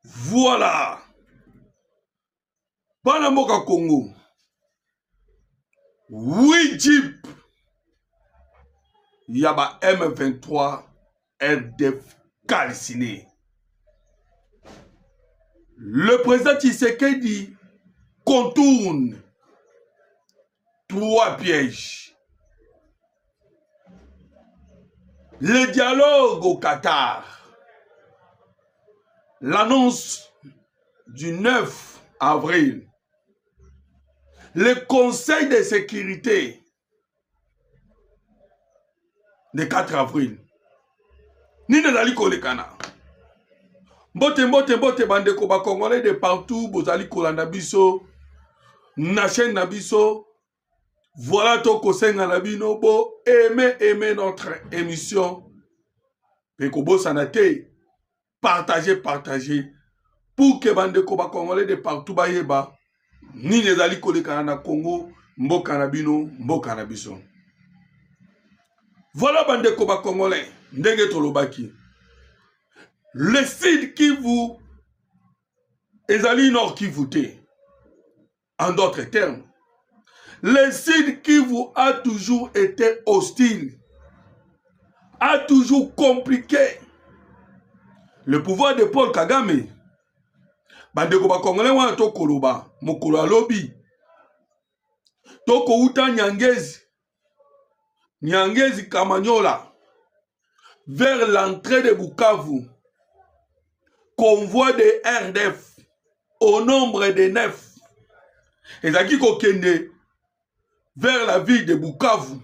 Voilà. Panamoka Congo. 8 jeeps. Yaba M23 RDF calciné. Le président Tshisekedi contourne 3 pièges. Le dialogue au Qatar. L'annonce du 9 avril. Le Conseil de sécurité le 4 avril. Nina Dali Kolekana. Mbote bandeko ba Congolais de partout, bozali kolanda biso, na chaîne na biso. Voilà to kosenga na bino bo aimer notre émission. Peko bo sanate, partager pour que bandeko ba Congolais de partout ba yeba nina dali kolekana na Congo, mboka na bino, mboka na biso. Voilà bandeko ba Congolais, ndenge tolobaki. Le Sud Kivu, ezali Nord Kivu te. En d'autres termes, le Sud Kivu a toujours été hostile, a toujours compliqué le pouvoir de Paul Kagame. Bandeko ba Congolais wana to koloba, mokolo alobi. Toko uta Nyangezi Kamanyola, vers l'entrée de Bukavu. Convoi de RDF au nombre de 9. Et Zaki Kokende vers la ville de Bukavu.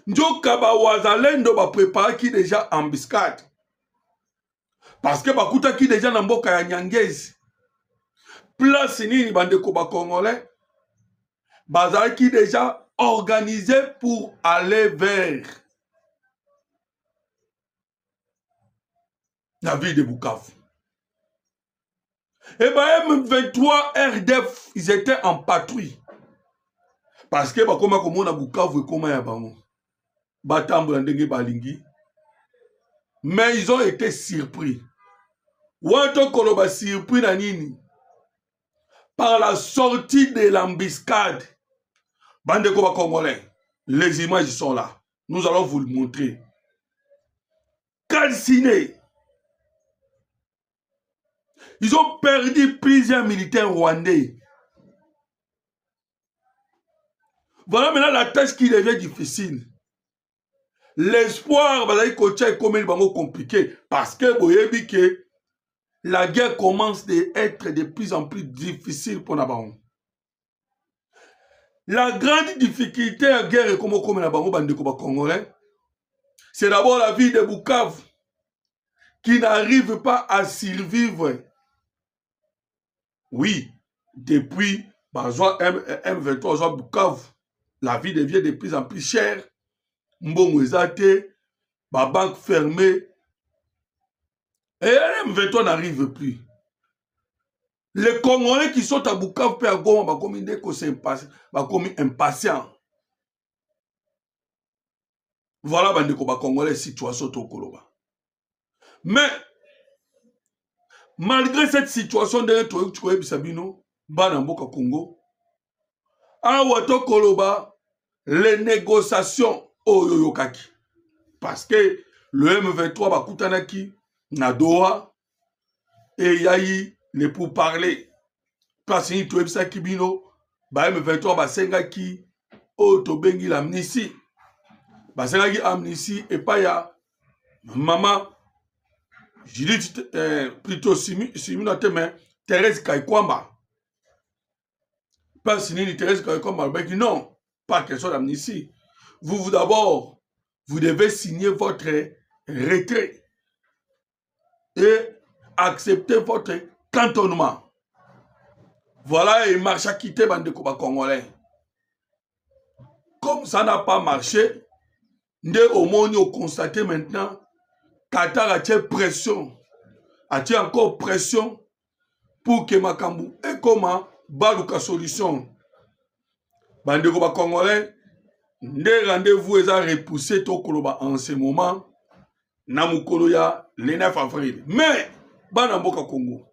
Njokaba Wazalendo ba prépare qui déjà embuscade. Parce que bakuta qui déjà namboka ya Nyangezi. Place nini bandeko ba Congolais. Bazar qui déjà organisé pour aller vers la ville de Bukavu. Et bien, M23 RDF, ils étaient en patrouille. Parce que, comme on a Bukavu et comme on a mais ils ont été surpris. Ouanto Koloba surpris nanini par la sortie de l'embuscade. Bande Koba Congolais, les images sont là. Nous allons vous le montrer. Calciné. Ils ont perdu plusieurs militaires rwandais. Voilà maintenant la tâche qui devient difficile. L'espoir va être compliqué parce que vous voyez que la guerre commence à être de plus en plus difficile pour Nabaron. La grande difficulté à la guerre comme Congolais, c'est d'abord la ville de Bukavu qui n'arrive pas à survivre. Oui, depuis M23 Bukavu, la vie devient de plus en plus chère. Mbongo ezate, ma banque fermée. Et M23 n'arrive plus. Les Congolais qui sont à Bukavu et à Goma, sont impatients. Voilà bandeko ba Congolais situation tokoloba. Mais malgré cette situation de Toyo Bisabino, Banamboka Congo, awa tokoloba les négociations Oyoyokaki. Parce que le M23 va Koutanaki, Nadoa, et Yayi, les pourparlers. Parce que tu es Kibino, M23 va Sengaki, Otobengi l'amnistie. Va Sengaki amnistie, et pas ya maman, je dis plutôt Siminate, mais Thérèse Kaikwamba. Pas Sinini Thérèse Kaikwamba, non, pas question d'amnistie. Vous d'abord, vous devez signer votre retrait et accepter votre cantonnement. Voilà, il marche à quitter Bandeko Congolais. Comme ça n'a pas marché, au monde on constate maintenant Qatar a pression, a encore pression pour que Makambu et comment Baluka solution. Bandeko Congolais, des rendez-vous est repoussé en ce moment, Namukoloya le 9 avril. Mais bana mboka Congo.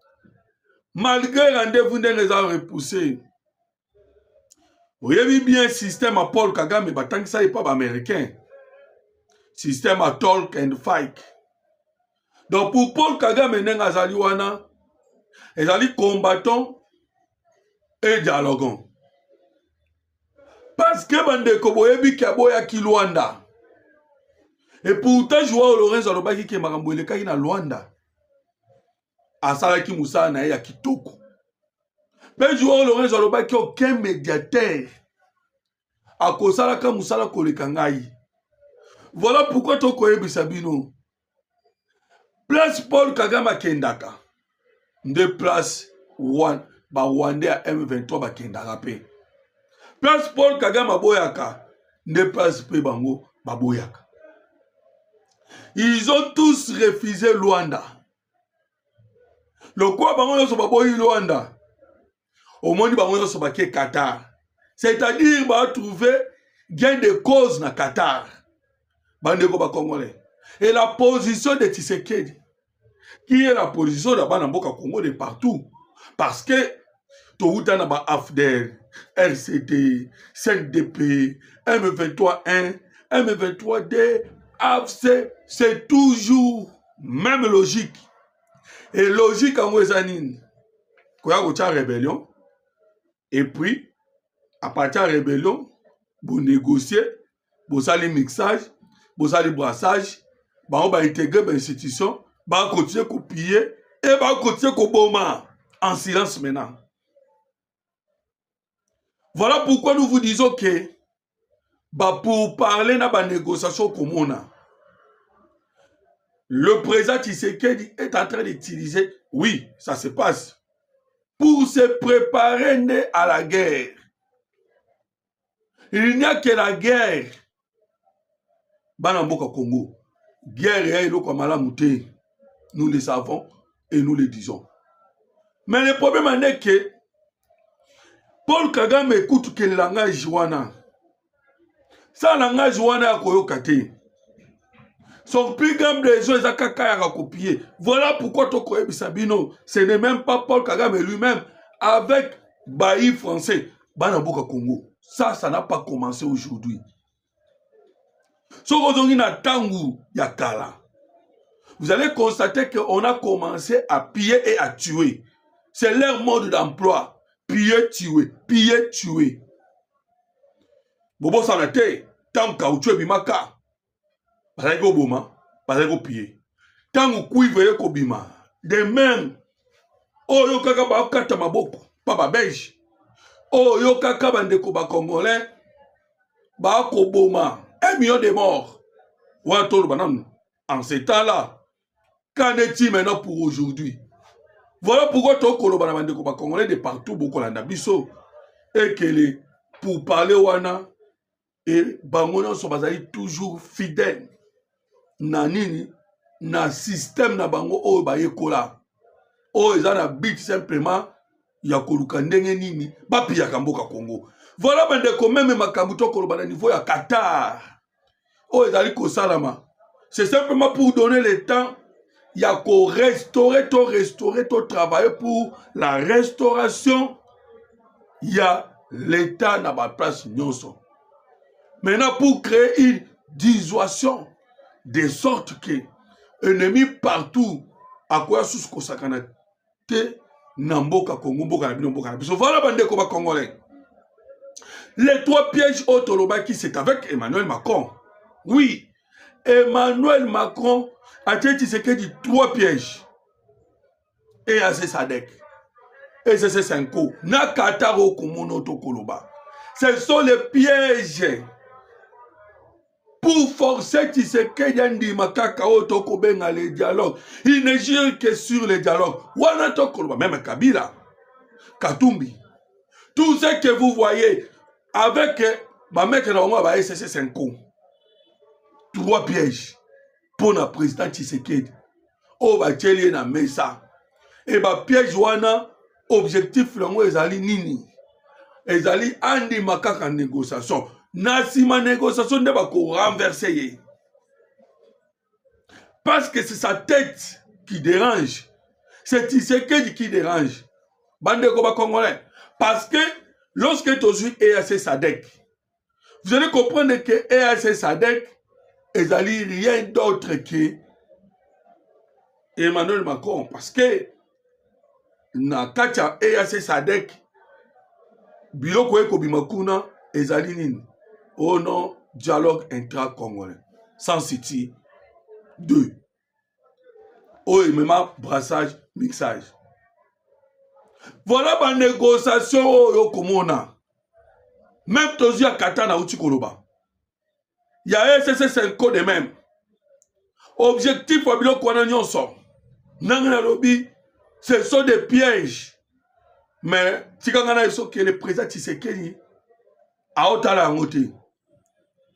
Malgré rendez-vous les a repoussé. Vous avez bien un système à Paul Kagame, mais tant que ça n'est pas américain. Système à talk and fight. Donc pour Paul Kagame, ils allaient combattants et dialoguants. Parce que bande koboyebi kaboya ki Luanda. Et pourtant Joao Lorenzo alobaki ke makambo elekaki na Luanda. Asalaki musala na ya kitoko. Mais Joao Lorenzo alobaki aucun médiateur akosalaka musala koleka ngai. Voilà pourquoi tokoyebisa bino. Place Paul Kagame kendaka. De place ba Rwandais à M23 ba kendaka pe. Place Paul Kagame boyaka. De place pe bango ba boyaka. Ils ont tous refusé Luanda. Le quoi bango yoso ba boyi Luanda. Au moins bango yoso ba ke Qatar. C'est-à-dire ba trouver gain de cause na Qatar. Bandeko ba Congolais. Et la position de Tshisekedi, qui est la position de Banamboka Congo de partout. Parce que Touta Naba AFDER, RCD, 5DP, M23-1, M23D, AFC, c'est toujours même logique. Et logique en Ouezanine. Quoi y a rébellion. Et puis, à partir de la rébellion, vous négociez, vous allez mixage, vous allez brassage, on va intégrer l'institution, on va continuer à copier et on va continuer à copier en silence maintenant. Voilà pourquoi nous vous disons que pour parler de la négociation commune, le président Tshisekedi est en train d'utiliser, oui, ça se passe, pour se préparer à la guerre. Il n'y a que la guerre. Banamboka Congo. Guerre et l'eau nous le savons et nous le disons. Mais le problème est que Paul Kagame écoute que le langage wana. Ça langage wana a koyokate. Son plus grand besoin est kaka à copier. Voilà pourquoi Tokoye Bisabino, ce n'est même pas Paul Kagame lui-même avec Bailly français. Banamboka Congo. Ça n'a pas commencé aujourd'hui. Vous allez constater qu'on a commencé à piller et à tuer. C'est leur mode d'emploi. Piller, tuer. Piller, tuer. Bobo sanate, tant que bimaka. Parce que boma, parce que piller. Tant que kuivre kobima. De même, oh yo kaka ba kata maboko, papa belge. Oh yo kaka bandeko ba congolais, ba koboma. 1 million de morts. En ces temps-là, qu'en est-il maintenant pour aujourd'hui? Voilà pourquoi tout le Congolais de partout, beaucoup d'ambition. Et que pour parler wana, et Bangonan sont toujours fidèles. Nanini, na système na bango o ba yekola. O ezana bit simplement ya koluka ndenge nini, ba pia kamboka Congo. Voilà bandeko même makambuto koloba niveau ya Qatar. Oh, c'est simplement pour donner le temps. Il y a qu'au restaurer, tout travailler pour la restauration. Il y a l'État dans la place nyonso. Maintenant, pour créer une dissuasion, de sorte que l'ennemi partout, à quoi sous ce sakana te namboka Congo, mboka mboka. Voilà bande ko ba congolais. Les 3 pièges autolobaki, c'est avec Emmanuel Macron. Oui, Emmanuel Macron a dit 3 pièges. Et à Sadek. Et c'est 5 ans. Nakataro Komono Tokoloba. Ce sont les pièges. Pour forcer Tshisekedi Yandi Makakao Tokobenga les dialogues. Il ne gère que sur les dialogues. Wana Tokoloba, même Kabila, Katumbi. Tout ce que vous voyez avec ma mec et la c'est 5 ans. 3 pièges pour le président Tshisekedi. Oh, bah, tchéli na mesa. Et bah, piège wana, objectif lango ezali nini. Ezali andi makaka négociation. Nasima négociation ne va ko renverser. Parce que c'est sa tête qui dérange. c'est Tshisekedi qui dérange. Bande Koba Congolais. Parce que lorsque tu as EAC SADC, vous allez comprendre que EAC SADC est rien d'autre que Emmanuel Macron. Parce que na kacha EAC SADC, biloko eko bimakuna ezali nini? Oh non, dialogue intra-congolais. Sans city 2. Oh, et même brassage, mixage. Voilà ma négociation au Komona. Même Tozi à Katana ou Tikoloba. Il y a SSS 5 de même. Objectif au bilo qu'on a nyonso. Nangana lobby, ce sont des pièges. Mais si quand on a que le président Tshisekedi a otala ngote.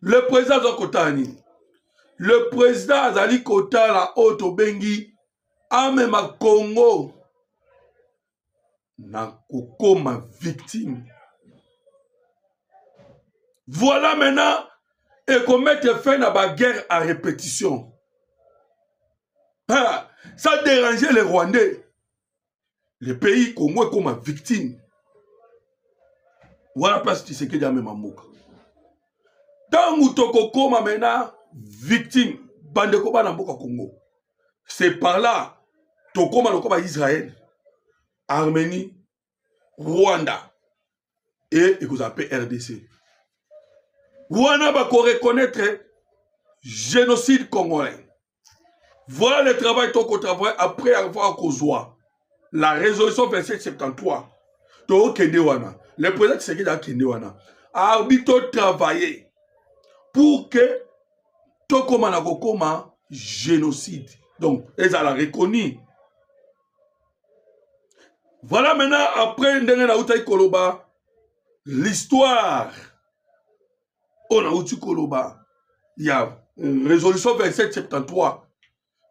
Le président Zokotani. Le président Azali Kotala Oto Bengi a même Congo. Na kokoma victime. Voilà maintenant et qu'on mette fin à la guerre à répétition. Ah, ça dérangeait les Rwandais. Le pays Congo est comme victime. Voilà parce que c'est que même Mamoka. Tant que toko koma maintenant victime, bande koba na mboka Congo. C'est par là tokoma lokoba Israël, Arménie, Rwanda et vous appelez RDC. Rwanda va reconnaître génocide congolais. Voilà le travail qu'on travaille après avoir causé la résolution 2773. Le président Tshisekedi a Kendewana a arbitré travailler pour que Tokoma na kokoma génocide. Donc, ils ont reconnu. Voilà maintenant, après l'histoire. On a outu Koloba. Il y a une résolution 2773.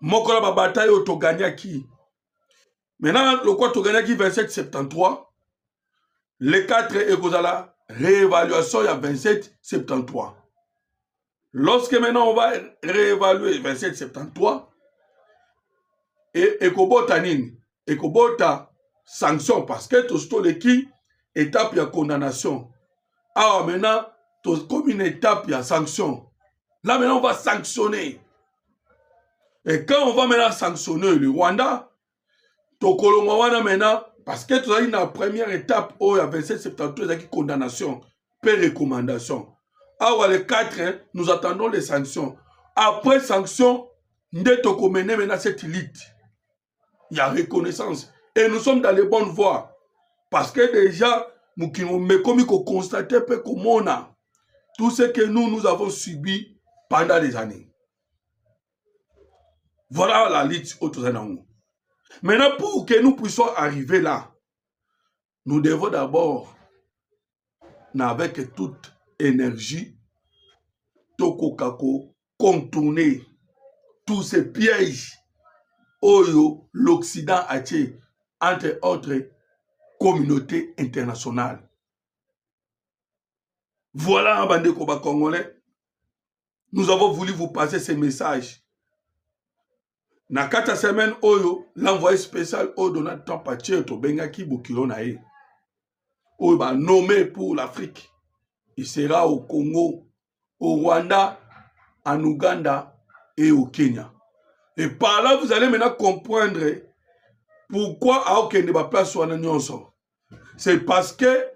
Mokola ba bataille au Gagnaki. Maintenant, le quoi Gagnaki 2773. Les 4 Ekozala, réévaluation il y a 2773. Lorsque maintenant on va réévaluer 2773, et Ekobota Nini, Ekobota sanction, parce que tout ce qui étape de condamnation. Alors maintenant, comme une étape de sanction. Là maintenant on va sanctionner. Et quand on va maintenant sanctionner le Rwanda, Tokolomwana maintenant, parce que tu as une première étape où il y a 2773 avec condamnation, puis recommandation. Alors les 4, nous attendons les sanctions. Après sanctions, nous devons mener maintenant cette élite. Il y a reconnaissance. Et nous sommes dans les bonnes voies. Parce que déjà, nous avons constaté comment on a tout ce que nous avons subi pendant des années. Voilà la lutte autour de nous. Maintenant, pour que nous puissions arriver là, nous devons d'abord, avec toute énergie, Tokokako, contourner tous ces pièges où l'Occident a été, entre autres, communauté internationale. Voilà un bandé Koba Congolais. Nous avons voulu vous passer ces messages. Na 4 semaines, l'envoyé spécial au Donald Trump a tiré au Bengaki Bokilo Nae. Il va nommer pour l'Afrique. Il sera au Congo, au Rwanda, en Ouganda et au Kenya. Et par là, vous allez maintenant comprendre pourquoi Aokende va place sur Nyonso. C'est parce que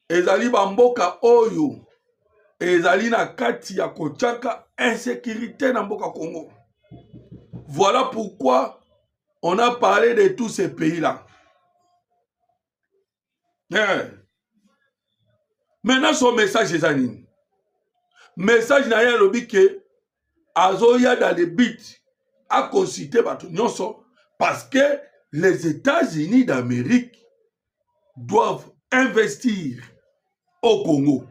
Ezali Bamboka Oyo, Ezali na kati ya kochaka insécurité na Mboka Congo. Voilà pourquoi on a parlé de tous ces pays-là. Maintenant, son message est anime. Message n'a rien lobby que Azoya dans les buts a consulté Nyonso parce que les États-Unis d'Amérique doivent investir au Congo.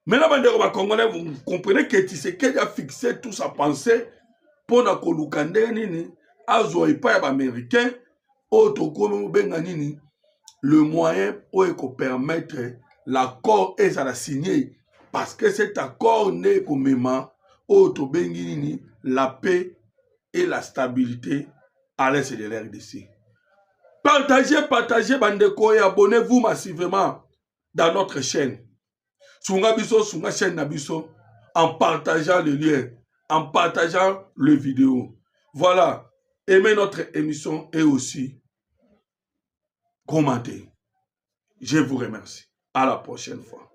Maintenant, Congolais, vous comprenez que Tshisekedi a fixé toute sa pensée pour na kolukande nini azo epa ya américain autokomo benga nini le moyen pour permettre l'accord et ça l'a signé parce que cet accord n'est comme auto bengi nini la paix et la stabilité à l'est de l'RDC. Partagez, bandeko, et abonnez-vous massivement dans notre chaîne. Sunga biso, sunga chaîne Nabiso, en partageant le lien, en partageant le vidéo. Voilà. Aimez notre émission et aussi commentez. Je vous remercie. À la prochaine fois.